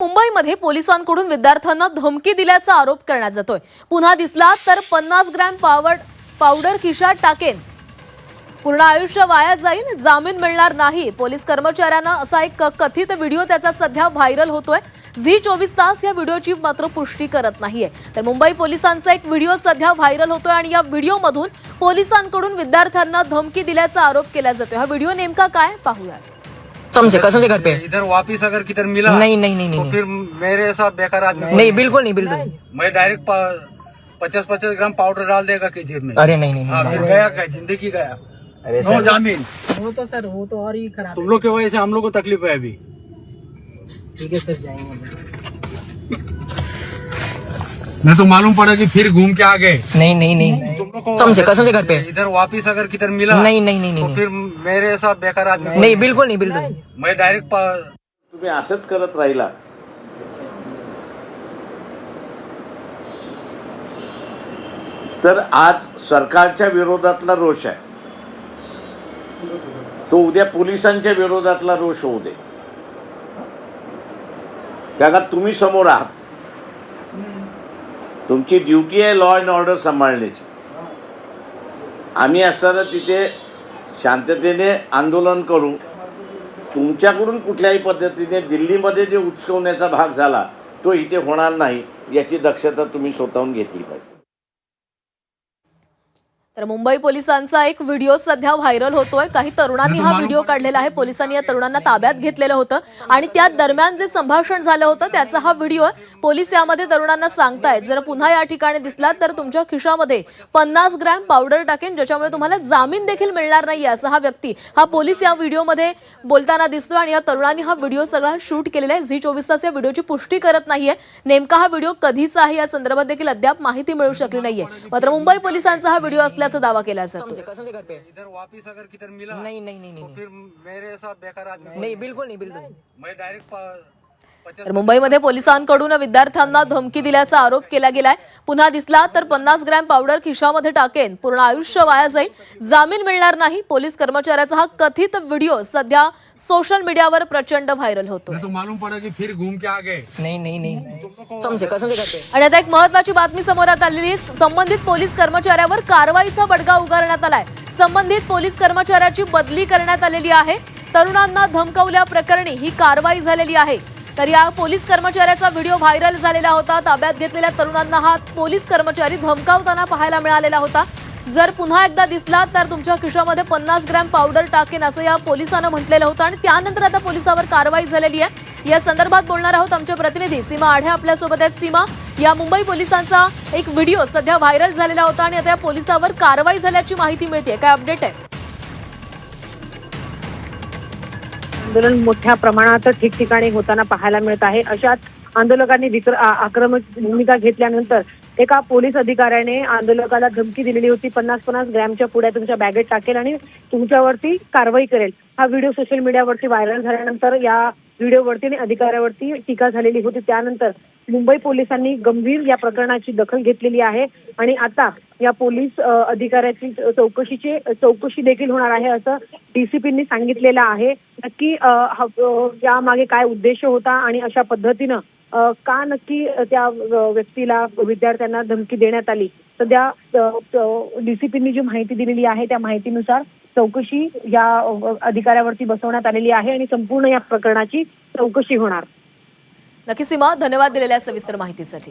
मुंबईमध्ये पोलिसांकडून विद्यार्थ्यांना धमकी दिल्याचा आरोप करण्यात जातोय। पुन्हा दिसला तर 50 ग्रॅम पावडर खिशात टाकेन, पूर्ण आयुष्य वाया जाईल, जामीन मिळणार नाही। पोलीस कर्मचाऱ्यांना असा एक कथित व्हिडिओ त्याचा सध्या व्हायरल होतोय। झी 24 तास या व्हिडिओची मात्र पुष्टी करत नाहीये। तर मुंबई पोलिसांचा एक व्हिडिओ सध्या व्हायरल होतोय आणि या व्हिडिओमधून पोलिसांकडून विद्यार्थ्यांना धमकी दिल्याचा आरोप केला जातोय। हा व्हिडिओ नेमका काय पाहूया। समझे कसम से घर पे इधर वापिस अगर किधर मिला नहीं नहीं नहीं तो नहीं फिर मेरे साथ बेकार आदमी नहीं बिल्कुल नहीं बिल्कुल नहीं। मैं डायरेक्ट 50-50 ग्राम पाउडर डाल देगा कि जेब में। अरे नहीं नहीं हाँ, नहीं फिर गया क्या, जिंदगी गया। अरे नो जामीन। वो तो सर वो तो और ही खराब तुम लोग की वजह से हम लोग को तकलीफ है अभी। ठीक है सर, जाएंगे। मैं तो मालूम पड़ा कि फिर घूम के आ गए। नहीं नहीं नहीं तुम लोग को समझे कसम से घर पे इधर वापिस अगर किधर मिला नहीं नहीं नहीं तो नहीं फिर मेरे साथ बेकार आदमी नहीं बिल्कुल नहीं बिल्कुल नहीं। मैं डायरेक्ट तुम्ही असंच करत राहिला तर आज सरकारच्या विरोधातला रोष आहे तो उद्या पोलिसांच्या विरोधातला रोष होऊ दे। त्याला तुम्ही समोर आहात, तुमची ड्युटी आहे लॉ अँड ऑर्डर सांभाळण्याची। आम्ही असताना तिथे शांततेने आंदोलन करू। तुमच्याकडून कुठल्याही पद्धतीने दिल्लीमध्ये जे उचकवण्याचा भाग झाला तो इथे होणार नाही याची दक्षता तुम्ही स्वतःहून घेतली पाहिजे। तर मुंबई पोलिसांचा एक व्हिडिओ सध्या व्हायरल होतोय। काही तरुणांनी हा व्हिडिओ काढलेला आहे। पोलिसांनी या तरुणांना ताब्यात घेतलेलं होतं आणि त्या दरम्यान जे संभाषण झालं होतं त्याचा हा व्हिडिओ पोलीस यामध्ये तरुणांना सांगतायत, जर पुन्हा या ठिकाणी दिसलात तर तुमच्या खिशामध्ये 50 ग्रॅम पावडर टाकेन, ज्याच्यामुळे तुम्हाला जामीन देखील मिळणार नाही, असं हा व्यक्ती हा पोलीस या व्हिडिओमध्ये बोलताना दिसतोय। आणि या तरुणांनी हा व्हिडिओ सगळा शूट केलेला आहे। झी 24 तास या व्हिडिओची पुष्टी करत नाहीये। नेमका हा व्हिडिओ कधीचा आहे या संदर्भात देखील अद्याप माहिती मिळू शकली नाहीये। मात्र मुंबई पोलिसांचा हा व्हिडिओ असल्याचा दावा केला जातो। कसम से घर पे इधर वापिस अगर किधर मिला नहीं नहीं नहीं तो नहीं फिर मेरे साथ बेकार आदमी नहीं बिल्कुल नहीं बिल्कुल नहीं। मैं डायरेक्ट तर मुंबईमध्ये पोलिसांकडून विद्यार्थ्यांना धमकी दिल्याचा आरोप केला गेलाय। पुन्हा दिसला तर 50 ग्रॅम पावडर खिशामध्ये टाकेन, पूर्ण आयुष्य वाया जाईल, जामीन मिळणार नाही। पोलीस कर्मचाऱ्याचा हा कथित व्हिडिओ सध्या सोशल मीडियावर प्रचंड व्हायरल होतो। तो मालूम पड़ा कि फिर घूम के आ गए। नहीं नहीं नहीं समझे कसम से घर पे आणि आता एक महत्त्वाची बातमी समोर आलेली। संबंधित पोलीस कर्मचाऱ्यावर कारवाईचा बडगा उगारण्यात आलाय। संबंधित पोलीस कर्मचाऱ्याची बदली करण्यात आलेली आहे। तरुणांना धमकावल्या प्रकरणी ही कारवाई झालेली आहे। तर या पोलीस कर्मचाऱ्याचा व्हिडिओ व्हायरल झालेला होता। ताब्यात घेतलेल्या तरुणांना हा पोलीस कर्मचारी धमकावताना पाहायला मिळालेला होता। जर पुन्हा एकदा दिसला तर तुमच्या खिशामध्ये 50 ग्रॅम पावडर टाकेन, असं या पोलिसांना म्हटलेलं होतं। आणि त्यानंतर आता पोलिसावर कारवाई झालेली आहे। या संदर्भात बोलणार आहोत आमचे प्रतिनिधी सीमा आढे आपल्यासोबत आहेत। सीमा, या मुंबई पोलिसांचा एक व्हिडिओ सध्या व्हायरल झालेला होता आणि आता या पोलिसावर कारवाई झाल्याची माहिती मिळते, काय अपडेट आहे? आंदोलन मोठ्या प्रमाणात ठिकठिकाणी होताना पाहायला मिळत आहे। अशाच आंदोलकांनी आक्रमक भूमिका घेतल्यानंतर एका पोलीस अधिकाऱ्याने आंदोलकाला धमकी दिलेली होती, 50-50 ग्रॅमच्या पुड्या तुमच्या बॅगेत टाकेल आणि तुमच्यावरती कारवाई करेल। हा व्हिडिओ सोशल मीडियावरती व्हायरल झाल्यानंतर या व्हिडिओवरती आणि अधिकाऱ्यावरती टीका झालेली होती। त्यानंतर मुंबई पोलिसांनी गंभीर या प्रकरणाची दखल घेतलेली आहे आणि आता या पोलीस अधिकाऱ्याची चौकशी देखील होणार आहे, असं डीसीपींनी सांगितलेलं आहे। नक्की यामागे काय उद्देश होता आणि अशा पद्धतीनं का नक्की त्या व्यक्तीला विद्यार्थ्यांना धमकी देण्यात आली, सध्या डीसीपींनी जी माहिती दिलेली आहे त्या माहितीनुसार चौकशी या अधिकाऱ्यावरती बसवण्यात आलेली आहे आणि संपूर्ण या प्रकरणाची चौकशी होणार। नक्की सीमा, धन्यवाद दिलेल्या सविस्तर माहितीसाठी।